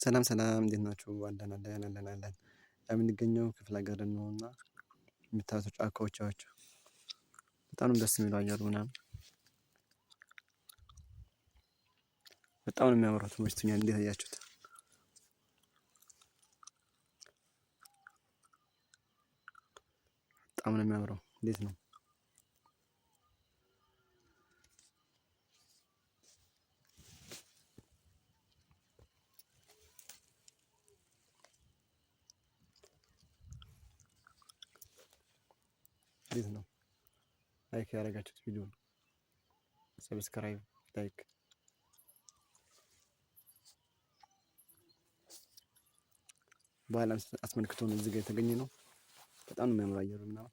ሰላም ሰላም እንዴት ናችሁ? አለን አለን አለን አለን። የምንገኘው ክፍለ ሀገር ነው እና የምታዩት ጫካዎች ናቸው። በጣም ነው ደስ የሚለው አየሩ ምናምን በጣም ነው የሚያምረው። ተመችቶኛል። እንዴት አያችሁት? በጣም ነው የሚያምረው። እንዴት ነው? እንዴት ነው? ላይክ ያደረጋችሁት ቪዲዮን ሰብስክራይብ ላይክ በዓል አስመልክቶ ነው እዚህ ጋር የተገኘ ነው። በጣም ነው የሚያምረው አየሩ ምናምን